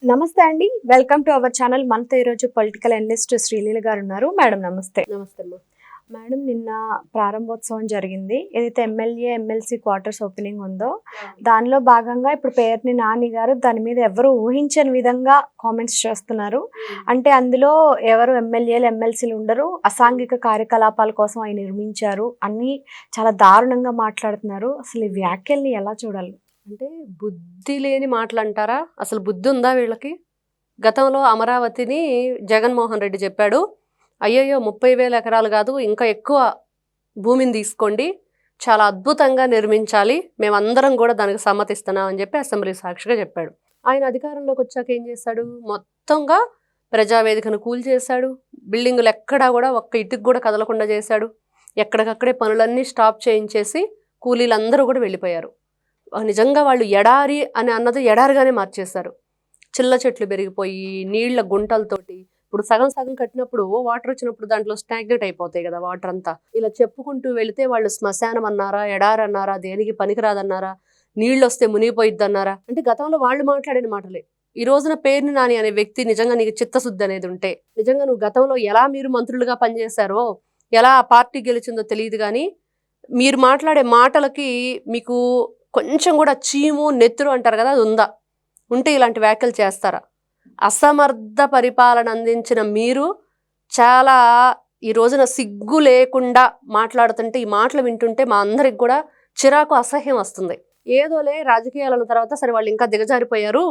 నమస్తే అండి. Welcome to our channel. మనతో ఈరోజు పొలిటికల్ అనలిస్ట్ శ్రీలీల గారు ఉన్నారు. మేడం నమస్తే. నమస్తే అమ్మా. మేడం నిన్న ప్రారంభోత్సవం జరిగింది. ఏదైతే ఎమ్మెల్యే ఎమ్మెల్సీ క్వార్టర్స్ ఓపెనింగ్ ఉందో దానిలో భాగంగా ఇప్పుడు పేర్ని నాని గారు దాని మీద ఎవరు ఊహించని విధంగా కామెంట్స్ చేస్తున్నారు. అంటే అందులో ఎవరు ఎమ్మెల్యేలు ఎమ్మెల్సీలు ఉండరు, అసాంఘిక కార్యకలాపాల కోసం ఆయన నిర్మించారు అన్నీ చాలా దారుణంగా మాట్లాడుతున్నారు. అసలు ఈ వ్యాఖ్యల్ని ఎలా చూడాలి? అంటే బుద్ధి లేని మాటలు అంటారా? అసలు బుద్ధి ఉందా వీళ్ళకి? గతంలో అమరావతిని జగన్మోహన్ రెడ్డి చెప్పాడు, అయ్యయ్యో 30,000 ఎకరాలు కాదు ఇంకా ఎక్కువ భూమిని తీసుకోండి, చాలా అద్భుతంగా నిర్మించాలి, మేమందరం కూడా దానికి సమ్మతిస్తున్నాం అని చెప్పి అసెంబ్లీ సాక్షిగా చెప్పాడు. ఆయన అధికారంలోకి వచ్చాక ఏం చేశాడు? మొత్తంగా ప్రజావేదికను కూల్చేశాడు. బిల్డింగులు ఎక్కడా కూడా ఒక్క ఇటుకు కూడా కదలకుండా చేశాడు. ఎక్కడికక్కడే పనులన్నీ స్టాప్ చేయించేసి కూలీలందరూ కూడా వెళ్ళిపోయారు. నిజంగా వాళ్ళు ఎడారి అని అన్నది ఎడారిగానే మార్చేశారు. చిల్ల చెట్లు పెరిగిపోయి నీళ్ల గుంటలతోటి ఇప్పుడు సగం సగం కట్టినప్పుడు వాటర్ వచ్చినప్పుడు దాంట్లో స్టాగ్నెట్ అయిపోతాయి కదా వాటర్ అంతా. ఇలా చెప్పుకుంటూ వెళితే వాళ్ళు శ్మశానం అన్నారా, ఎడారి అన్నారా, దేనికి పనికిరాదన్నారా, నీళ్ళు వస్తే మునిగిపోయిద్ది అన్నారా? అంటే గతంలో వాళ్ళు మాట్లాడిన మాటలే. ఈ రోజున పేర్ని నాని అనే వ్యక్తి నిజంగా నీకు చిత్తశుద్ధి అనేది ఉంటే, నిజంగా నువ్వు గతంలో ఎలా మీరు మంత్రులుగా పనిచేశారో, ఎలా ఆ పార్టీ గెలిచిందో తెలియదు, కానీ మీరు మాట్లాడే మాటలకి మీకు కొంచెం కూడా చీము నెత్తురు అంటారు కదా, అది ఉందా? ఉంటే ఇలాంటి వ్యాఖ్యలు చేస్తారా? అసమర్థ పరిపాలన అందించిన మీరు చాలా ఈ రోజున సిగ్గు లేకుండా మాట్లాడుతుంటే, ఈ మాటలు వింటుంటే మా అందరికి కూడా చిరాకు అసహ్యం వస్తుంది. ఏదోలే రాజకీయాల తర్వాత సరే వాళ్ళు ఇంకా దిగజారిపోయారు,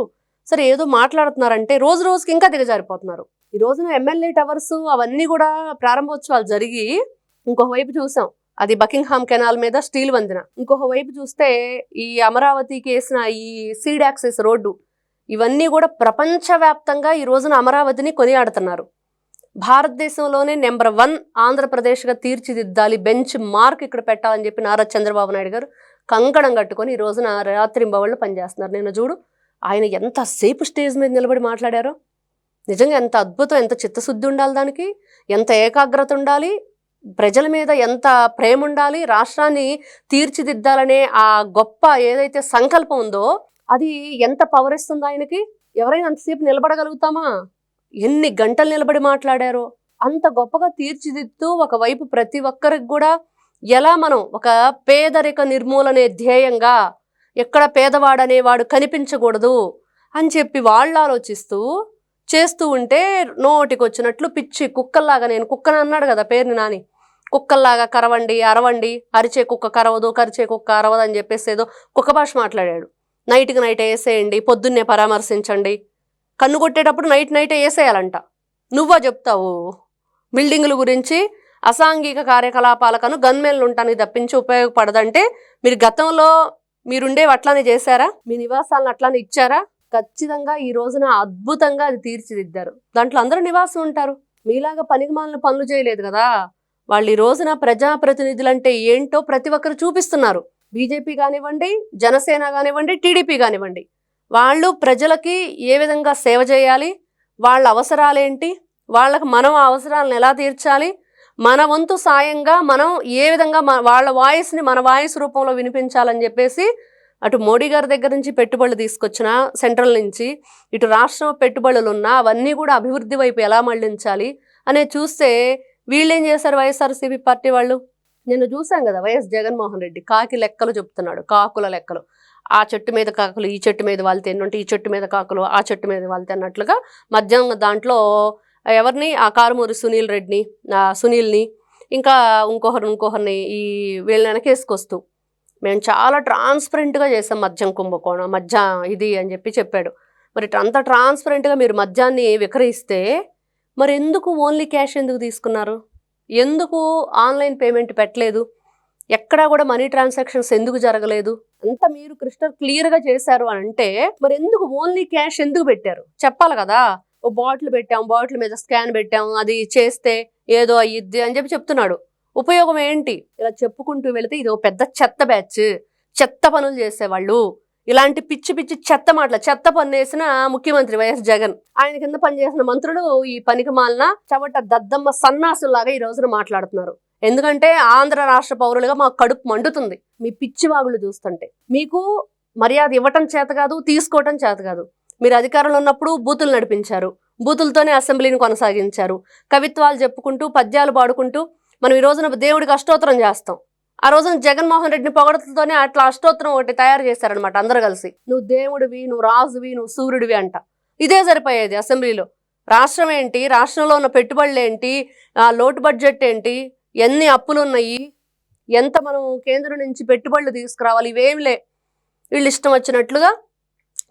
సరే ఏదో మాట్లాడుతున్నారంటే రోజు రోజుకి ఇంకా దిగజారిపోతున్నారు. ఈ రోజున ఎమ్మెల్యే టవర్స్ అవన్నీ కూడా ప్రారంభోత్సవాలు జరిగి ఇంకొక వైపు చూసాం, అది బకింగ్హామ్ కెనాల్ మీద స్టీల్ వంతెన. ఇంకొక వైపు చూస్తే ఈ అమరావతికి వేసిన ఈ సీడ్ యాక్సెస్ రోడ్డు, ఇవన్నీ కూడా ప్రపంచవ్యాప్తంగా ఈ రోజున అమరావతిని కొనియాడుతున్నారు. భారతదేశంలోనే నెంబర్ 1 ఆంధ్రప్రదేశ్గా తీర్చిదిద్దాలి, బెంచ్ మార్క్ ఇక్కడ పెట్టాలని చెప్పి నారా చంద్రబాబు నాయుడు గారు కంకణం కట్టుకొని ఈ రోజున రాత్రింబవళ్ళు పనిచేస్తున్నారు. నేను చూడు ఆయన ఎంతసేపు స్టేజ్ మీద నిలబడి మాట్లాడారో. నిజంగా ఎంత అద్భుతం, ఎంత చిత్తశుద్ధి ఉండాలి, దానికి ఎంత ఏకాగ్రత ఉండాలి, ప్రజల మీద ఎంత ప్రేమ ఉండాలి, రాష్ట్రాన్ని తీర్చిదిద్దాలనే ఆ గొప్ప ఏదైతే సంకల్పం ఉందో అది ఎంత పవర్ ఇస్తుందో ఆయనకి. ఎవరైనా అంతసేపు నిలబడగలుగుతామా? ఎన్ని గంటలు నిలబడి మాట్లాడారో. అంత గొప్పగా తీర్చిదిద్దుతూ ఒకవైపు ప్రతి ఒక్కరికి కూడా ఎలా మనం ఒక పేదరిక నిర్మూలనే ధ్యేయంగా, ఎక్కడ పేదవాడనేవాడు కనిపించకూడదు అని చెప్పి వాళ్ళు ఆలోచిస్తూ చేస్తూ ఉంటే నోటికి వచ్చినట్లు పిచ్చి కుక్కల్లాగా, నేను కుక్కని అన్నాడు కదా పేరుని నాని, కుక్కల్లాగా కరవండి అరవండి, అరిచే కుక్క కరవదు, కరిచే కుక్క అరవదు అని చెప్పేసి ఏదో కుక్క భాష మాట్లాడాడు. నైట్కి నైట్ వేసేయండి, పొద్దున్నే పరామర్శించండి, కన్ను కొట్టేటప్పుడు నైట్ వేసేయాలంట. నువ్వా చెప్తావు బిల్డింగుల గురించి? అసాంఘిక కార్యకలాపాలకను గన్మెన్లు ఉండటానికి తప్పించి ఉపయోగపడదంటే మీరు గతంలో మీరుండేవి అట్లానే చేశారా? మీ నివాసాలను అట్లానే ఇచ్చారా? ఖచ్చితంగా ఈ రోజున అద్భుతంగా అది తీర్చిదిద్దారు. దాంట్లో అందరూ నివాసం ఉంటారు. మీలాగా పనికిమాలిన పనులు చేయలేదు కదా వాళ్ళు. ఈ రోజున ప్రజాప్రతినిధులు అంటే ఏంటో ప్రతి ఒక్కరు చూపిస్తున్నారు. బీజేపీ కానివ్వండి, జనసేన కానివ్వండి, టీడీపీ కానివ్వండి, వాళ్ళు ప్రజలకి ఏ విధంగా సేవ చేయాలి, వాళ్ళ అవసరాలేంటి, వాళ్ళకి మనం ఆ అవసరాలను ఎలా తీర్చాలి, మన వంతు సాయంగా మనం ఏ విధంగా వాళ్ళ వాయిస్ని మన వాయిస్ రూపంలో వినిపించాలని చెప్పేసి అటు మోడీ గారి దగ్గర నుంచి పెట్టుబడులు తీసుకొచ్చిన సెంట్రల్ నుంచి, ఇటు రాష్ట్రం పెట్టుబడులు ఉన్నా అవన్నీ కూడా అభివృద్ధి వైపు ఎలా మళ్లించాలి అనేది చూస్తే వీళ్ళేం చేశారు వైఎస్ఆర్సీపీ పార్టీ వాళ్ళు. నిన్న చూసాం కదా వైఎస్ జగన్మోహన్ రెడ్డి కాకి లెక్కలు చెప్తున్నాడు, కాకుల లెక్కలు. ఆ చెట్టు మీద కాకులు ఈ చెట్టు మీద వాళ్తే ఎన్నుంటే, ఈ చెట్టు మీద కాకులు ఆ చెట్టు మీద వాళ్తే అన్నట్లుగా మధ్యాహ్నం దాంట్లో ఎవరిని, ఆ కారుమూరి సునీల్ని ఇంకా ఇంకొకరిని ఈ వీళ్ళని వెనకేసుకొస్తూ మేము చాలా ట్రాన్స్పరెంట్గా చేసాం మద్యం కుంభకోణం, ఇది అని చెప్పాడు. మరి అంత ట్రాన్స్పరెంట్గా మీరు మద్యాన్ని విక్రయిస్తే మరి ఎందుకు ఓన్లీ క్యాష్ ఎందుకు తీసుకున్నారు? ఎందుకు ఆన్లైన్ పేమెంట్ పెట్టలేదు? ఎక్కడా కూడా మనీ ట్రాన్సాక్షన్స్ ఎందుకు జరగలేదు? అంతా మీరు క్రిస్టల్ క్లియర్గా చేశారు అని అంటే మరి ఎందుకు ఓన్లీ క్యాష్ ఎందుకు పెట్టారు? చెప్పాలి కదా. ఓ బాటిల్ పెట్టాం, బాటిల్ మీద స్కాన్ పెట్టాం, అది చేస్తే ఏదో అయ్యిద్ది అని చెప్తున్నాడు. ఉపయోగం ఏంటి? ఇలా చెప్పుకుంటూ వెళితే ఇది ఒక పెద్ద చెత్త బ్యాచ్, చెత్త పనులు చేసేవాళ్ళు. ఇలాంటి పిచ్చి పిచ్చి చెత్త మాటలు, చెత్త పన్ను వేసిన ముఖ్యమంత్రి వైఎస్ జగన్, ఆయన కింద పనిచేసిన మంత్రులు ఈ పనికి మాలిన చవట దద్దమ్మ సన్నాసుల్లాగా ఈ రోజున మాట్లాడుతున్నారు. ఎందుకంటే ఆంధ్ర రాష్ట్ర పౌరులుగా మాకు కడుపు మండుతుంది మీ పిచ్చివాగులు చూస్తుంటే. మీకు మర్యాద ఇవ్వటం చేత కాదు, తీసుకోవటం చేత కాదు. మీరు అధికారంలో ఉన్నప్పుడు బూతులు నడిపించారు, బూతులతోనే అసెంబ్లీని కొనసాగించారు. కవిత్వాలు చెప్పుకుంటూ పద్యాలు పాడుకుంటూ మనం ఈ రోజున దేవుడికి అష్టోత్తరం చేస్తాం. ఆ రోజున జగన్మోహన్ రెడ్డిని పొగడతలతోనే అట్లా అష్టోత్తరం ఒకటి తయారు చేశారనమాట అందరు కలిసి. నువ్వు దేవుడివి, నువ్వు రాజువి, నువ్వు సూర్యుడివి అంట. ఇదే సరిపోయేది అసెంబ్లీలో. రాష్ట్రం ఏంటి, రాష్ట్రంలో ఉన్న పెట్టుబడులు ఏంటి, లోటు బడ్జెట్ ఏంటి, ఎన్ని అప్పులు ఉన్నాయి, ఎంత మనం కేంద్రం నుంచి పెట్టుబడులు తీసుకురావాలి, ఇవేమిలే. వీళ్ళు ఇష్టం వచ్చినట్లుగా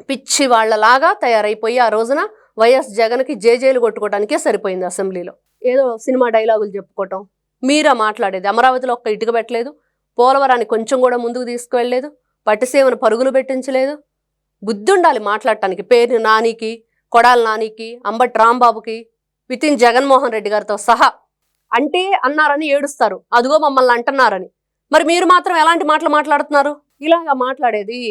పిచ్చి వాళ్ళలాగా తయారైపోయి ఆ రోజున వైఎస్ జగన్కి జేజేలు కొట్టుకోవడానికే సరిపోయింది అసెంబ్లీలో. ఏదో సినిమా డైలాగులు చెప్పుకోవటం. మీరా మాట్లాడేది? అమరావతిలో ఒక్క ఇటుక పెట్టలేదు, పోలవరాన్ని కొంచెం కూడా ముందుకు తీసుకువెళ్ళలేదు, పట్టిసీమను పరుగులు పెట్టించలేదు. బుద్ధి ఉండాలి మాట్లాడటానికి. పేరు నానికి, కొడాలి నానికి, అంబటి రాంబాబుకి, వితిన్ జగన్మోహన్ రెడ్డి గారితో సహా. అంటే అన్నారని ఏడుస్తారు, అదిగో మమ్మల్ని అంటున్నారని. మరి మీరు మాత్రం ఎలాంటి మాటలు మాట్లాడుతున్నారు? ఇలాగా మాట్లాడేది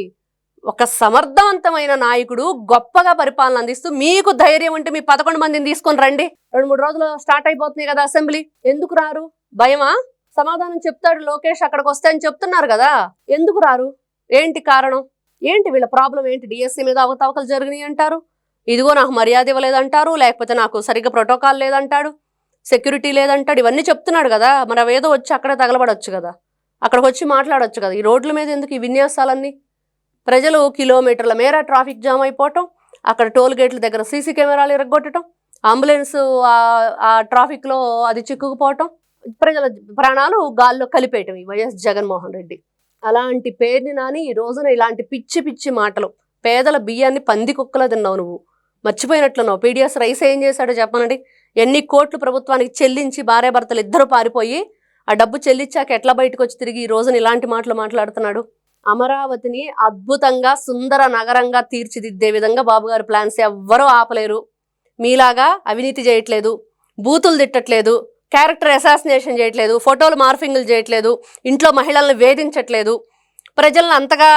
ఒక సమర్థవంతమైన నాయకుడు గొప్పగా పరిపాలన అందిస్తూ, మీకు ధైర్యం ఉంటే మీ 11 మందిని తీసుకొని రండి, 2-3 రోజులు స్టార్ట్ అయిపోతున్నాయి కదా అసెంబ్లీ, ఎందుకు రారు? భయమా? సమాధానం చెప్తాడు లోకేష్ అక్కడికి వస్తే అని చెప్తున్నారు కదా, ఎందుకు రారు? ఏంటి కారణం? ఏంటి వీళ్ళ ప్రాబ్లం ఏంటి? డిఎస్సీ మీద అవకతవకలు జరిగినాయి అంటారు, ఇదిగో నాకు మర్యాద ఇవ్వలేదంటారు, లేకపోతే నాకు సరిగ్గా ప్రోటోకాల్ లేదంటాడు, సెక్యూరిటీ లేదంటాడు, ఇవన్నీ చెప్తున్నాడు కదా. మరి అవేదో వచ్చి అక్కడే తగలబడొచ్చు కదా, అక్కడికి వచ్చి మాట్లాడొచ్చు కదా. ఈ రోడ్ల మీద ఎందుకు ఈ విన్యాసాలన్నీ? ప్రజలు కిలోమీటర్ల మేర ట్రాఫిక్ జామ్ అయిపోవటం, అక్కడ టోల్ గేట్ల దగ్గర సీసీ కెమెరాలు ఇరగొట్టడం, అంబులెన్స్ ఆ ట్రాఫిక్లో అది చిక్కుకుపోవటం, ప్రజల ప్రాణాలు గాల్లో కలిపేయటం ఈ వైఎస్ జగన్మోహన్ రెడ్డి. అలాంటి పేరుని నాని ఈ రోజున ఇలాంటి పిచ్చి పిచ్చి మాటలు. పేదల బియ్యాన్ని పంది కుక్కలా తిన్నావు నువ్వు, మర్చిపోయినట్లున్నావు. పీడిఎస్ రైస్ ఏం చేశాడో చెప్పనండి. ఎన్ని కోట్లు ప్రభుత్వానికి చెల్లించి భార్యాభర్తలు ఇద్దరు పారిపోయి ఆ డబ్బు చెల్లించాక ఎట్లా బయటకు వచ్చి తిరిగి ఈ రోజున ఇలాంటి మాటలు మాట్లాడుతున్నాడు. అమరావతిని అద్భుతంగా సుందర నగరంగా తీర్చిదిద్దే విధంగా బాబు గారి ప్లాన్స్ ఎవ్వరూ ఆపలేరు. మీలాగా అవినీతి చేయట్లేదు, బూతులు తిట్టట్లేదు, క్యారెక్టర్ అసాసినేషన్ చేయట్లేదు, ఫోటోలు మార్ఫింగ్లు చేయట్లేదు, ఇంట్లో మహిళలను వేధించట్లేదు, ప్రజలను అంతగా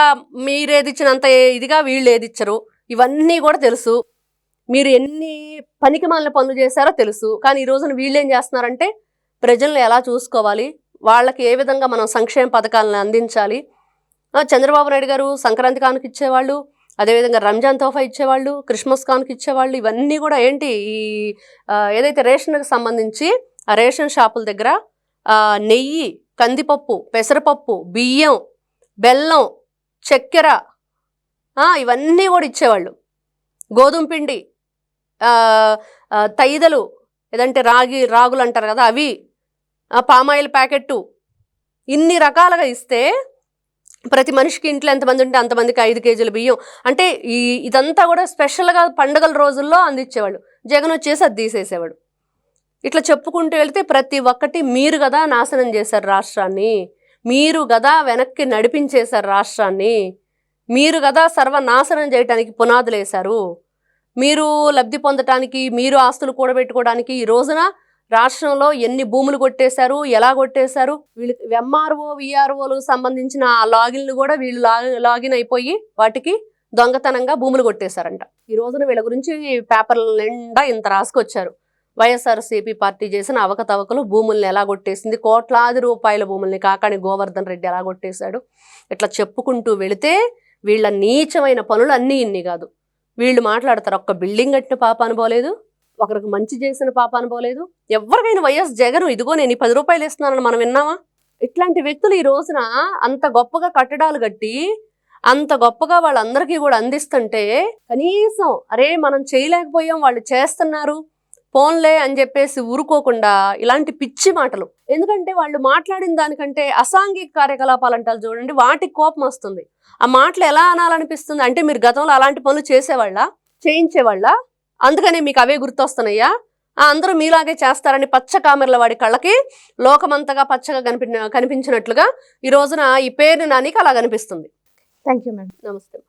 మీరేదిచ్చినంత ఇదిగా వీళ్ళు ఏదిచ్చరు. ఇవన్నీ కూడా తెలుసు. మీరు ఎన్ని పనికిమాలిన పనులు చేశారో తెలుసు. కానీ ఈ రోజున వీళ్ళు ఏం చేస్తున్నారంటే ప్రజలను ఎలా చూసుకోవాలి, వాళ్ళకి ఏ విధంగా మనం సంక్షేమ పథకాలను అందించాలి. చంద్రబాబు నాయుడు గారు సంక్రాంతి కానుక ఇచ్చేవాళ్ళు, అదేవిధంగా రంజాన్ తోఫా ఇచ్చేవాళ్ళు, క్రిస్మస్ కానుక ఇచ్చేవాళ్ళు. ఇవన్నీ కూడా ఏంటి, ఈ ఏదైతే రేషన్కి సంబంధించి ఆ రేషన్ షాపుల దగ్గర నెయ్యి, కందిపప్పు, పెసరపప్పు, బియ్యం, బెల్లం, చక్కెర ఇవన్నీ కూడా ఇచ్చేవాళ్ళు. గోధుమ పిండి, తైదలు, ఏదంటే రాగులు అంటారు కదా అవి, పామాయిల్ ప్యాకెట్టు, ఇన్ని రకాలుగా ఇస్తే ప్రతి మనిషికి ఇంట్లో ఎంతమంది ఉంటే అంతమందికి 5 కేజీల బియ్యం. అంటే ఇదంతా కూడా స్పెషల్గా పండుగల రోజుల్లో అందించేవాళ్ళు. జగన్ వచ్చేసి అది తీసేసేవాడు. ఇట్లా చెప్పుకుంటూ వెళ్తే ప్రతి ఒక్కటి మీరు కదా నాశనం చేశారు రాష్ట్రాన్ని, మీరు కదా వెనక్కి నడిపించేశారు రాష్ట్రాన్ని, మీరు కదా సర్వనాశనం చేయడానికి పునాదులు వేశారు. మీరు లబ్ధి పొందటానికి, మీరు ఆస్తులు కూడబెట్టుకోవడానికి ఈ రోజున రాష్ట్రంలో ఎన్ని భూములు కొట్టేశారు, ఎలా కొట్టేశారు. వీళ్ళకి ఎంఆర్ఓ విఆర్ఓలకు సంబంధించిన ఆ లాగిన్లు కూడా వీళ్ళు లాగిన్ అయిపోయి వాటికి దొంగతనంగా భూములు కొట్టేశారంట. ఈ రోజున వీళ్ళ గురించి పేపర్ల నిండా ఇంత రాసుకొచ్చారు. వైఎస్ఆర్సీపీ పార్టీ చేసిన అవకతవకలు, భూముల్ని ఎలా కొట్టేసింది, కోట్లాది రూపాయల భూముల్ని కాకాని గోవర్ధన్ రెడ్డి ఎలా కొట్టేశాడు. ఇట్లా చెప్పుకుంటూ వెళితే వీళ్ళ నీచమైన పనులు అన్నీ ఇన్ని కాదు. వీళ్ళు మాట్లాడతారు, ఒక్క బిల్డింగ్ కట్టిన పాప అనుకోలేదు, ఒకరికి మంచి చేసిన పాప అనుకోలేదు. ఎవరికైనా వైఎస్ జగన్ ఇదిగో నేను 10 రూపాయలు ఇస్తున్నానని మనం విన్నామా? ఇట్లాంటి వ్యక్తులు ఈ రోజున అంత గొప్పగా కట్టడాలు కట్టి అంత గొప్పగా వాళ్ళందరికీ కూడా అందిస్తుంటే కనీసం అరే మనం చేయలేకపోయాం వాళ్ళు చేస్తున్నారు పోన్లే అని చెప్పేసి ఊరుకోకుండా ఇలాంటి పిచ్చి మాటలు. ఎందుకంటే వాళ్ళు మాట్లాడిన దానికంటే అసాంఘిక కార్యకలాపాలు అంటారు చూడండి, వాటికి కోపం వస్తుంది. ఆ మాటలు ఎలా అనాలనిపిస్తుంది అంటే మీరు గతంలో అలాంటి పనులు చేసేవాళ్ళ, చేయించేవాళ్ళ, అందుకనే మీకు అవే గుర్తొస్తున్నాయా? అందరూ మీలాగే చేస్తారని పచ్చ కామెర్ల వాడి కళ్ళకి లోకమంతగా పచ్చగా కనిపించినట్లుగా ఈ రోజున ఈ పేరుని నానికి అలా కనిపిస్తుంది. Thank you madam. నమస్తే.